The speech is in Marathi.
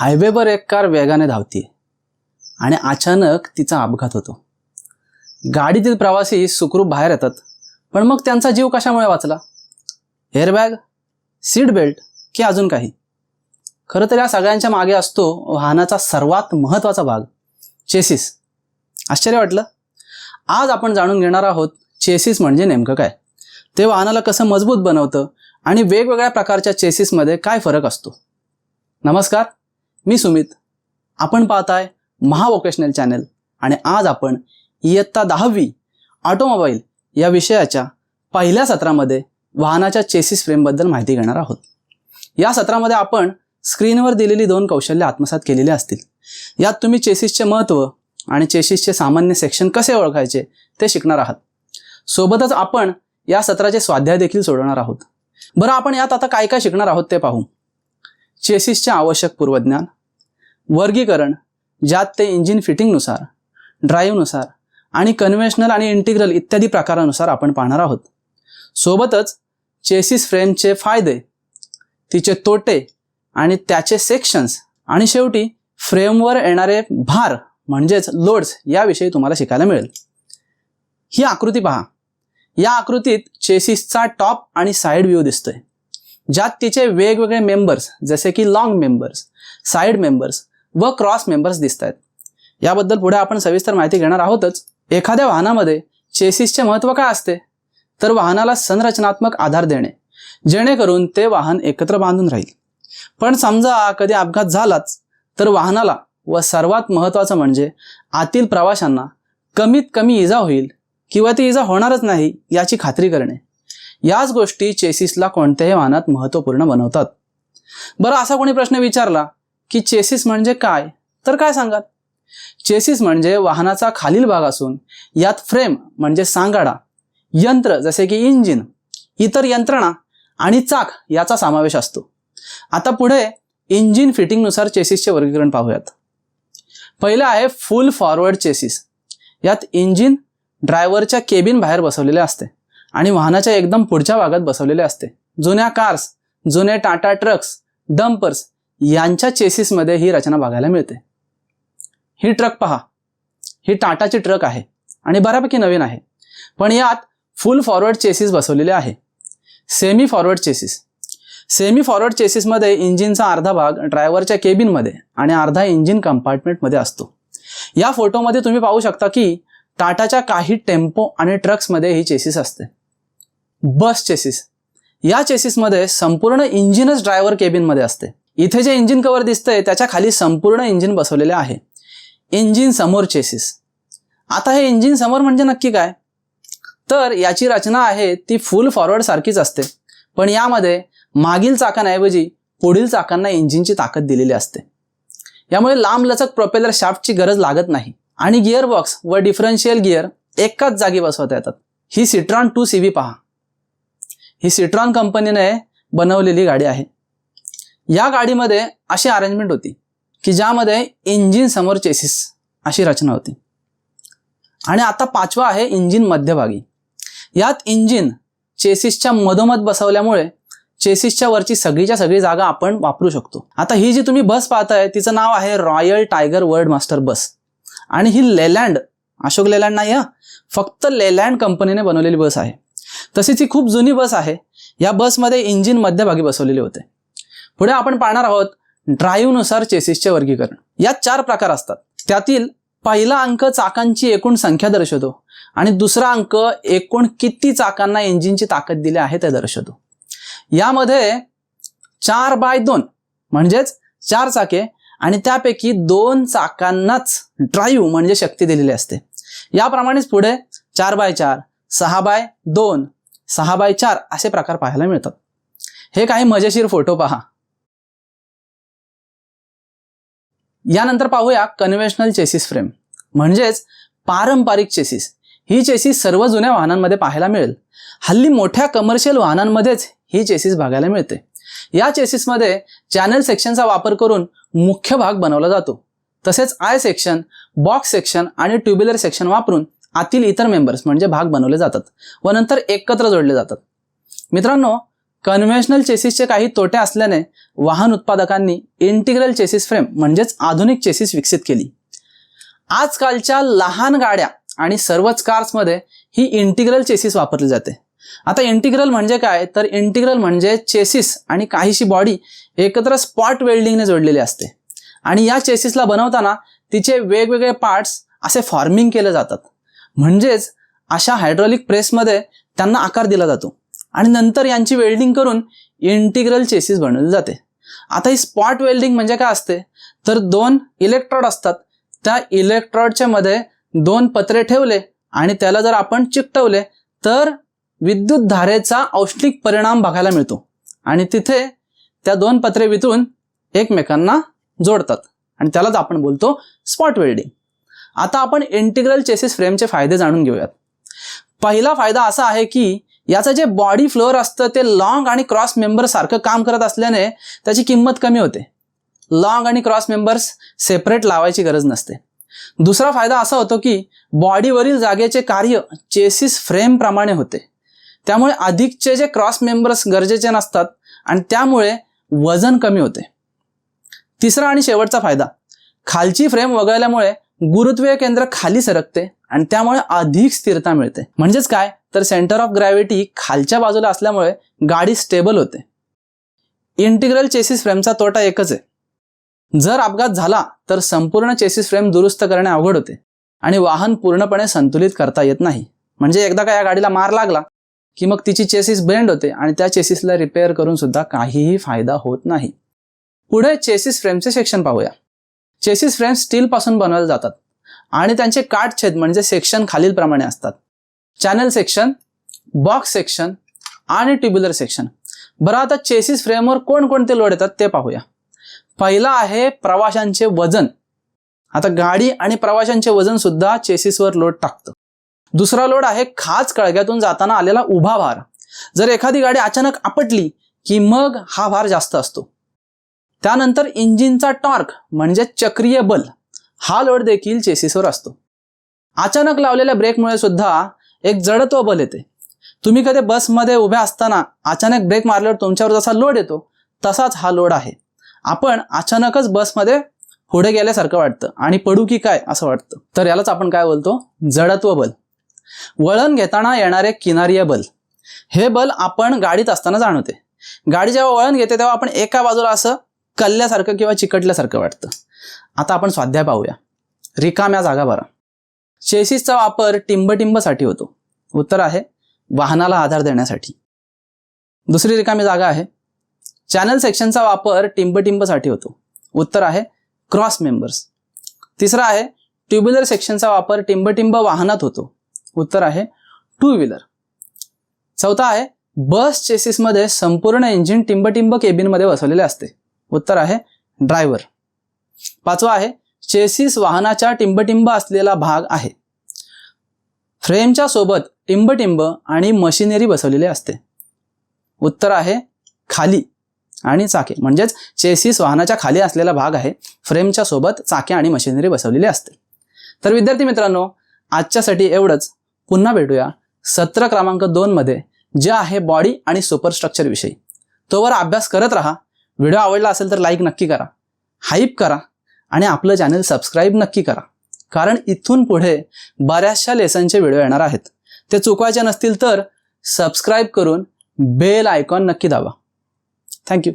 हायवेवर एक कार वेगाने धावते आणि अचानक तिचा अपघात होतो. गाडीतील प्रवासी सुखरूप बाहेर येतात, पण मग त्यांचा जीव कशामुळे वाचला? एअरबॅग, सीट बेल्ट की अजून काही? खरं तर या सगळ्यांच्या मागे असतो वाहनाचा सर्वात महत्त्वाचा भाग, चेसिस. आश्चर्य वाटलं? आज आपण जाणून घेणार आहोत चेसिस म्हणजे नेमकं काय, ते वाहनाला कसं मजबूत बनवतं आणि वेगवेगळ्या प्रकारच्या चेसिसमध्ये काय फरक असतो. नमस्कार, मी सुमित. आपण पाहताय महावोकेशनल चॅनल आणि आज आपण इयत्ता 10वी ऑटोमोबाईल या विषयाच्या पहिल्या सत्रामध्ये वाहनाच्या चेसिस फ्रेमबद्दल माहिती घेणार आहोत. या सत्रामध्ये आपण स्क्रीनवर दिलेली 2 कौशल्य आत्मसात केलेली असतील. यात तुम्ही चेसिसचे महत्त्व आणि चेसिसचे सामान्य सेक्शन कसे ओळखायचे ते शिकणार आहात. सोबतच आपण या सत्राचे स्वाध्याय देखील सोडवणार आहोत. बरं, आपण यात आता काय काय शिकणार आहोत ते पाहू. चेसिसचे आवश्यक पूर्वज्ञान, वर्गीकरण ज्यात ते इंजिन फिटिंगनुसार, ड्राईव्हनुसार आणि कन्व्हेन्शनल आणि इंटिग्रल इत्यादी प्रकारानुसार आपण पाहणार आहोत. सोबतच चेसिस फ्रेमचे फायदे, तिचे तोटे आणि त्याचे सेक्शन्स आणि शेवटी फ्रेमवर येणारे भार म्हणजेच लोड्स याविषयी तुम्हाला शिकायला मिळेल. ही आकृती पहा. या आकृतीत चेसिसचा टॉप आणि साईड व्ह्यू दिसतोय, ज्यात तिचे वेगवेगळे मेंबर्स जसे की लॉंग मेंबर्स, साईड मेंबर्स व क्रॉस मेंबर्स दिसत आहेत. याबद्दल पुढे आपण सविस्तर माहिती घेणार आहोतच. एखाद्या वाहनामध्ये चेसिसचे महत्त्व काय असते, तर वाहनाला संरचनात्मक आधार देणे, जेणेकरून ते वाहन एकत्र बांधून राहील. पण समजा कधी अपघात झालाच तर वाहनाला व सर्वात महत्त्वाचं म्हणजे आतील प्रवाशांना कमीत कमी इजा होईल किंवा ती इजा होणारच नाही याची खात्री करणे. याच गोष्टी चेसिसला कोणत्याही वाहनात महत्त्वपूर्ण बनवतात. बरं, असा कोणी प्रश्न विचारला की चेसिस म्हणजे काय, तर काय सांगाल? चेसिस म्हणजे वाहनाचा खालील भाग असून यात फ्रेम म्हणजे सांगाडा, यंत्र जसे की इंजिन, इतर यंत्रणा आणि चाक याचा समावेश असतो. आता पुढे इंजिन फिटिंगनुसार चेसिसचे वर्गीकरण पाहूयात. पहिलं आहे फुल फॉरवर्ड चेसिस. यात इंजिन ड्रायव्हरच्या केबिन बाहेर बसवलेले असते आणि वाहनाच्या एकदम पुढच्या भागात बसवलेले असते. जुन्या कार्स, जुने टाटा ट्रक्स, डंपर्स यांच्या चेसिसमध्ये ही रचना बघायला मिळते. ही ट्रक पहा, ही टाटाची ट्रक आहे आणि बऱ्यापैकी नवीन आहे, पण यात फुल फॉरवर्ड चेसिस बसवलेले आहे. Semi forward chassis. Semi forward चेसिसमध्ये इंजिनचा अर्धा भाग ड्रायव्हरच्या केबिनमध्ये आणि अर्धा इंजिन कंपार्टमेंटमध्ये असतो. या फोटोमध्ये तुम्ही पाहू शकता की टाटाच्या काही टेम्पो आणि ट्रक्समध्ये ही चेसिस असते. बस चेसिस. या चेसिसमध्ये संपूर्ण इंजिनच ड्रायव्हर केबिनमध्ये असते. इथे जे इंजिन कव्हर दिसतंय त्याच्या खाली संपूर्ण इंजिन बसवलेले आहे. इंजिन समोर चेसिस. आता हे इंजिन समोर म्हणजे नक्की काय, तर याची रचना आहे ती फुल फॉरवर्ड सारखीच असते, पण यामध्ये मागील चाकांऐवजी पुढील चाकांना इंजिनची ताकद दिलेली असते. यामुळे लांब लचक प्रोपेलर शाफ्टची गरज लागत नाही आणि गिअर बॉक्स व डिफरन्शियल गिअर एकाच जागी बसवता येतात. ही सिट्रॉन 2CV पहा. ही सिट्रॉन कंपनीने बनवलेली गाडी आहे. या गाडीमध्ये अशी अरेंजमेंट होती की ज्यामध्ये इंजिन समोर चेसिस अशी रचना होती. आणि आता 5वा आहे इंजिन मध्यभागी. यात इंजिन चेसिसच्या मधोमध बसवल्यामुळे चेसिसच्या वरची सगळीच्या सगळी जागा आपण वापरू शकतो. आता ही जी तुम्ही बस पाहताय तिचं नाव आहे रॉयल टायगर वर्ल्ड मास्टर बस आणि ही लेलँड, अशोक लेलँड नाही हा, फक्त लेलँड कंपनीने बनवलेली बस आहे. तशीच ही खूप जुनी बस आहे. या बसमध्ये इंजिन मध्यभागी बसवलेले होते. पुढे आपण पाहणार आहोत ड्राईव्हनुसार चेसिसचे वर्गीकरण. यात 4 प्रकार असतात. त्यातील पहिला अंक चाकांची एकूण संख्या दर्शवतो आणि दुसरा अंक एकूण किती चाकांना इंजिनची ताकद दिली आहे ते दर्शवतो. यामध्ये 4/2 म्हणजेच 4 चाके आणि त्यापैकी 2 चाकांनाच ड्राईव्ह म्हणजे शक्ती दिलेली असते. याप्रमाणेच पुढे 4/4, 6/2, 6/4 असे प्रकार पाहायला मिळतात. हे काही मजेशीर फोटो पहा. यानंतर पाहूया कन्व्हेन्शनल चेसिस फ्रेम म्हणजेच पारंपरिक चेसिस. ही चेसिस सर्व जुन्या वाहनांमध्ये पाहायला मिळेल. हल्ली मोठ्या कमर्शियल वाहनांमध्येच ही चेसिस बघायला मिळते. या चेसिसमध्ये चॅनल सेक्शनचा वापर करून मुख्य भाग बनवला जातो. तसेच आय सेक्शन, बॉक्स सेक्शन आणि ट्युब्युलर सेक्शन वापरून आतील इतर मेंबर्स म्हणजे भाग बनवले जातात व नंतर एकत्र जोडले जातात. मित्रांनो, कन्व्हेन्शनल चेसिसचे काही तोटे असल्याने वाहन उत्पादकांनी इंटिग्रल चेसिस फ्रेम म्हणजेच आधुनिक चेसिस विकसित केली. आजकालच्या लहान गाड्या आणि सर्वच कार्समध्ये ही इंटिग्रल चेसिस वापरली जाते. आता इंटिग्रल म्हणजे काय, तर इंटिग्रल म्हणजे चेसिस आणि काहीशी बॉडी एकत्र स्पॉट वेल्डिंगने जोडलेली असते आणि या चेसिसला बनवताना तिचे वेगवेगळे पार्ट्स असे फॉर्मिंग केले जातात. म्हणजेच अशा हायड्रॉलिक प्रेसमध्ये त्यांना आकार दिला जातो आणि नंतर यांची वेल्डिंग करून इंटिग्रल चेसिस बनवली जाते. आता ही स्पॉट वेल्डिंग म्हणजे काय असते, तर 2 इलेक्ट्रोड असतात. त्या इलेक्ट्रोडच्या मध्ये 2 पत्रे ठेवले आणि त्याला जर आपण चिकटवले तर विद्युत धारेचा औष्णिक परिणाम बघायला मिळतो आणि तिथे त्या 2 पत्रे वितळून एकमेकांना जोडतात आणि त्यालाच आपण बोलतो स्पॉट वेल्डिंग. आता आपण इंटिग्रल चेसिस फ्रेमचे फायदे जाणून घेऊयात. पहिला फायदा असा आहे की याचं जे बॉडी फ्लोअर असतं ते लॉंग आणि क्रॉस मेंबर सारखं काम करत असल्याने त्याची किंमत कमी होते. लॉंग आणि क्रॉस मेंबर्स सेपरेट लावायची गरज नसते. दुसरा फायदा असा होतो की बॉडीवरील जागेचे कार्य चेसिस फ्रेम प्रमाणे होते, त्यामुळे अधिकचे जे क्रॉस मेंबर्स गरजेचे नसतात आणि त्यामुळे वजन कमी होते. तिसरा आणि शेवटचा फायदा, खालची फ्रेम वगळल्यामुळे गुरुत्वीय केंद्र खाली सरकते आणि त्यामुळे अधिक स्थिरता मिळते. म्हणजेच काय, तर सेंटर ऑफ ग्रॅव्हिटी खालच्या बाजूला असल्यामुळे गाडी स्टेबल होते. इंटिग्रल चेसिस फ्रेमचा तोटा एकच आहे, जर अपघात झाला तर संपूर्ण चेसिस फ्रेम दुरुस्त करणे अवघड होते आणि वाहन पूर्णपणे संतुलित करता येत नाही. म्हणजे एकदा का या गाडीला मार लागला की मग तिची चेसिस बेंड होते आणि त्या चेसिसला रिपेअर करून सुद्धा काहीही फायदा होत नाही. पुढे चेसिस फ्रेमचे सेक्शन पाहूया. चेसिस फ्रेम स्टील पासून बनवले जातात आणि त्यांचे काटछेद म्हणजे सेक्शन खालील प्रमाणे असतात. चॅनल सेक्शन, बॉक्स सेक्शन आणि ट्युब्युलर सेक्शन. बरं, आता चेसिस फ्रेमवर कोणकोणते लोड येतात ते पाहूया. पहिला आहे प्रवाशांचे वजन. आता गाडी आणि प्रवाशांचे वजन सुद्धा चेसिसवर लोड टाकतं. दुसरा लोड आहे खाच कळग्यातून जाताना आलेला उभा भार. जर एखादी गाडी अचानक आपटली की मग हा भार जास्त असतो. त्यानंतर इंजिनचा टॉर्क म्हणजे चक्रीय बल, हा लोड देखील चेसिसवर असतो. अचानक लावलेल्या ब्रेकमुळे सुद्धा एक जडत्व बल येते. तुम्ही कधी बसमध्ये उभ्या असताना अचानक ब्रेक मारल्यावर तुमच्यावर जसा लोड येतो तसाच हा लोड आहे. आपण अचानकच बसमध्ये पुढे गेल्यासारखं वाटतं आणि पडू की काय असं वाटतं, तर यालाच आपण काय बोलतो, जडत्व बल. वळण घेताना येणारे किनारीय बल, हे बल आपण गाडीत असताना जाणवते. गाडी जेव्हा वळण घेते तेव्हा आपण एका बाजूला असं कल्ल्यासारखं किंवा चिकटल्यासारखं वाटतं. आता आपण स्वाध्याय पाहूया. रिकाम्या जागा भरा. चेसिसचा वापर टिंबसाठी होतो. उत्तर आहे वाहनाला आधार देण्यासाठी. दुसरी रिकामी जागा आहे चॅनल सेक्शनचा वापर टिंबसाठी होतो. उत्तर आहे क्रॉस मेंबर्स. तिसरा आहे ट्युब्युलर सेक्शनचा वापर टिंब वाहनात होतो. उत्तर आहे टू व्हीलर. चौथा आहे बस चेसिसमध्ये संपूर्ण इंजिन टिंब केबिनमध्ये बसवलेले असते. उत्तर आहे ड्रायव्हर. पाचवा आहे चेसिस वाहनाच्या टिंब असलेला भाग आहे. फ्रेमच्या सोबत टिंब आणि मशिनरी बसवलेली असते. उत्तर आहे खाली आणि चाके, म्हणजेच चेसिस वाहनाच्या खाली असलेला भाग आहे. फ्रेमच्या सोबत चाके आणि मशिनरी बसवलेली असते. तर विद्यार्थी मित्रांनो, आजच्यासाठी एवढंच. पुन्हा भेटूया सत्र क्रमांक 2 मध्ये, जे आहे बॉडी आणि सुपरस्ट्रक्चर विषयी. तोवर अभ्यास करत राहा. व्हिडिओ आवडला असेल तर लाईक नक्की करा, हाईप करा आणि आपलं चॅनल सबस्क्राईब नक्की करा, कारण इथून पुढे बऱ्याचशा लेसनचे व्हिडिओ येणार आहेत. ते चुकवायचे नसतील तर सबस्क्राईब करून बेल आयकॉन नक्की दाबा. थँक्यू.